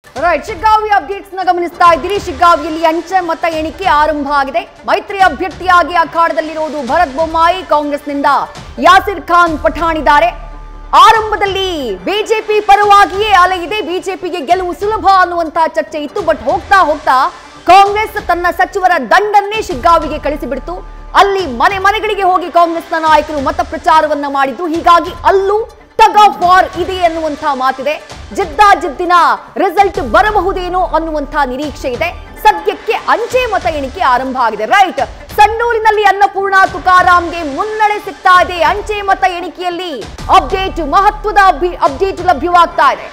Right, Shiggavi updates ನ ಗಮನಿಸ್ತಾ ಇದ್ದೀರಿ. ಶಿಗ್ಗಾವಿಯಲ್ಲಿ ಅಂಚೆ ಮತ ಎಣಿಕೆ ಆರಂಭ ಆಗಿದೆ. ಮೈತ್ರಿ ಅಭ್ಯರ್ಥಿಯಾಗಿ ಅಖಾಡದಲ್ಲಿರುವುದು ಭರತ್ ಬೊಮ್ಮಾಯಿ, ಕಾಂಗ್ರೆಸ್ನಿಂದ ಯಾಸಿರ್ ಖಾನ್ ಪಠಾಣಿದ್ದಾರೆ. ಆರಂಭದಲ್ಲಿ ಬಿಜೆಪಿ ಪರವಾಗಿಯೇ ಅಲೆ ಇದೆ. ಬಿಜೆಪಿಗೆ ಗೆಲುವು ಸುಲಭ ಅನ್ನುವಂತಹ ಚರ್ಚೆ ಇತ್ತು. ಬಟ್ ಹೋಗ್ತಾ ಹೋಗ್ತಾ ಕಾಂಗ್ರೆಸ್ ತನ್ನ ಸಚಿವರ ದಂಡನ್ನೇ ಶಿಗ್ಗಾವಿಗೆ ಕಳಿಸಿಬಿಡ್ತು. ಅಲ್ಲಿ ಮನೆಗಳಿಗೆ ಹೋಗಿ ಕಾಂಗ್ರೆಸ್ನ ನಾಯಕರು ಮತ ಪ್ರಚಾರವನ್ನ ಮಾಡಿದ್ರು. ಹೀಗಾಗಿ ಅಲ್ಲೂ ಟಗ್ ಆಫ್ ವಾರ್ ಇದೆ ಅನ್ನುವಂತಹ ಮಾತಿದೆ. ಜಿದ್ದಿನ ರಿಸಲ್ಟ್ ಬರಬಹುದೇನೋ ಅನ್ನುವಂತಹ ನಿರೀಕ್ಷೆ ಇದೆ. ಸದ್ಯಕ್ಕೆ ಅಂಚೆ ಮತ ಎಣಿಕೆ ಆರಂಭ ಆಗಿದೆ. ರೈಟ್, ಸಂಡೂರಿನಲ್ಲಿ ಅನ್ನಪೂರ್ಣ ತುಕಾರಾಂಗೆ ಮುನ್ನಡೆ ಸಿಗ್ತಾ ಇದೆ. ಅಂಚೆ ಮತ ಎಣಿಕೆಯಲ್ಲಿ ಮಹತ್ವದ ಅಪ್ಡೇಟ್ ಲಭ್ಯವಾಗ್ತಾ ಇದೆ.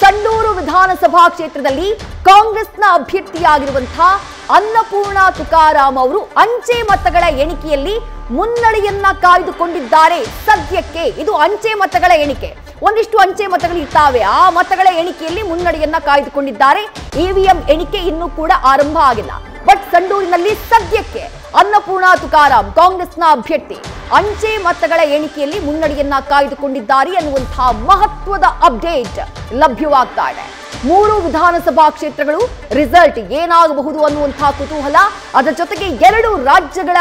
ಸಂಡೂರು ವಿಧಾನಸಭಾ ಕ್ಷೇತ್ರದಲ್ಲಿ ಕಾಂಗ್ರೆಸ್ನ ಅಭ್ಯರ್ಥಿಯಾಗಿರುವಂತಹ ಅನ್ನಪೂರ್ಣ ತುಕಾರಾಂ ಅವರು ಅಂಚೆ ಮತಗಳ ಎಣಿಕೆಯಲ್ಲಿ ಮುನ್ನಡೆಯನ್ನ ಕಾಯ್ದುಕೊಂಡಿದ್ದಾರೆ. ಸದ್ಯಕ್ಕೆ ಇದು ಅಂಚೆ ಮತಗಳ ಎಣಿಕೆ. ಒಂದಿಷ್ಟು ಅಂಚೆ ಮತಗಳು ಇದ್ದಾವೆ. ಆ ಮತಗಳ ಎಣಿಕೆಯಲ್ಲಿ ಮುನ್ನಡೆಯನ್ನ ಕಾಯ್ದುಕೊಂಡಿದ್ದಾರೆ. ಇವಿಎಂ ಎಣಿಕೆ ಇನ್ನೂ ಕೂಡ ಆರಂಭ ಆಗಿಲ್ಲ. ಬಟ್ ಸಂಡೂರಿನಲ್ಲಿ ಸದ್ಯಕ್ಕೆ ಅನ್ನಪೂರ್ಣ ತುಕಾರಾಂ, ಕಾಂಗ್ರೆಸ್ನ ಅಭ್ಯರ್ಥಿ, ಅಂಚೆ ಮತಗಳ ಎಣಿಕೆಯಲ್ಲಿ ಮುನ್ನಡೆಯನ್ನ ಕಾಯ್ದುಕೊಂಡಿದ್ದಾರೆ ಅನ್ನುವಂತಹ ಮಹತ್ವದ ಅಪ್ಡೇಟ್ ಲಭ್ಯವಾಗ್ತಾ ಇದೆ. 3 ವಿಧಾನಸಭಾ ಕ್ಷೇತ್ರಗಳು ರಿಸಲ್ಟ್ ಏನಾಗಬಹುದು ಅನ್ನುವಂತಹ ಕುತೂಹಲ. ಅದರ ಜೊತೆಗೆ 2 ರಾಜ್ಯಗಳ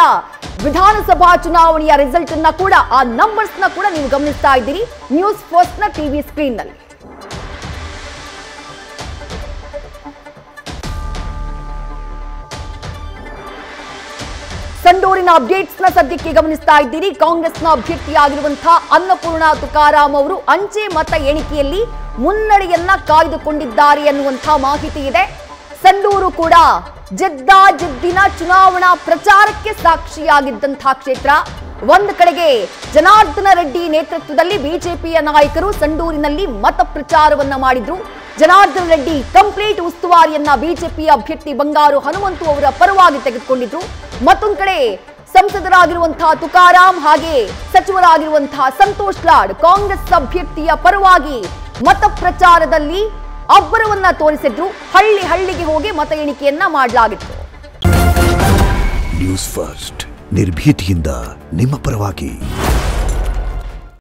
ವಿಧಾನಸಭಾ ಚುನಾವಣೆಯ ರಿಸಲ್ಟ್ ಅನ್ನ ಕೂಡ, ಆ ನಂಬರ್ಸ್ ನ ಕೂಡ ನೀವು ಗಮನಿಸ್ತಾ ಇದ್ದೀರಿ ನ್ಯೂಸ್ ಫಸ್ಟ್ ನ ಟಿವಿ ಸ್ಕ್ರೀನ್ ನಲ್ಲಿ. ಸಂಡೂರಿನ ಅಪ್ಡೇಟ್ಸ್ ನ ಸದ್ಯಕ್ಕೆ ಗಮನಿಸ್ತಾ ಇದ್ದೀರಿ. ಕಾಂಗ್ರೆಸ್ನ ಅಭ್ಯರ್ಥಿಯಾಗಿರುವಂತಹ ಅನ್ನಪೂರ್ಣ ತುಕಾರಾಂ ಅವರು ಅಂಚೆ ಮತ ಎಣಿಕೆಯಲ್ಲಿ ಮುನ್ನಡೆಯನ್ನ ಕಾಯ್ದುಕೊಂಡಿದ್ದಾರೆ ಅನ್ನುವಂತಹ ಮಾಹಿತಿ ಇದೆ. ಸಂಡೂರು ಕೂಡ ಜಿದ್ದಿನ ಚುನಾವಣಾ ಪ್ರಚಾರಕ್ಕೆ ಸಾಕ್ಷಿಯಾಗಿದ್ದಂತಹ ಕ್ಷೇತ್ರ. ಒಂದು ಕಡೆಗೆ ಜನಾರ್ದನ ರೆಡ್ಡಿ ನೇತೃತ್ವದಲ್ಲಿ ಬಿಜೆಪಿಯ ನಾಯಕರು ಸಂಡೂರಿನಲ್ಲಿ ಮತ ಪ್ರಚಾರವನ್ನ ಮಾಡಿದ್ರು. ಜನಾರ್ದನ ರೆಡ್ಡಿ ಕಂಪ್ಲೀಟ್ ಉಸ್ತುವಾರಿಯನ್ನ ಬಿಜೆಪಿ ಅಭ್ಯರ್ಥಿ ಬಂಗಾರು ಹನುಮಂತು ಅವರ ಪರವಾಗಿ ತೆಗೆದುಕೊಂಡಿದ್ರು. ಮತ್ತೊಂದು ಕಡೆ ಸಂಸದರಾಗಿರುವಂತಹ ತುಕಾರಾಂ ಹಾಗೆ ಸಚಿವರಾಗಿರುವಂತಹ ಸಂತೋಷ್ ಲಾಡ್ ಕಾಂಗ್ರೆಸ್ ಅಭ್ಯರ್ಥಿಯ ಪರವಾಗಿ ಮತ ಪ್ರಚಾರದಲ್ಲಿ ಅಬ್ಬರವನ್ನ ತೋರಿಸಿದ್ರು. ಹಳ್ಳಿಗೆ ಹೋಗಿ ಮತ ಎಣಿಕೆಯನ್ನ ಮಾಡಲಾಗಿತ್ತು. ನ್ಯೂಸ್ ಫಸ್ಟ್, ನಿರ್ಭೀತಿಯಿಂದ ನಿಮ್ಮ ಪರವಾಗಿ.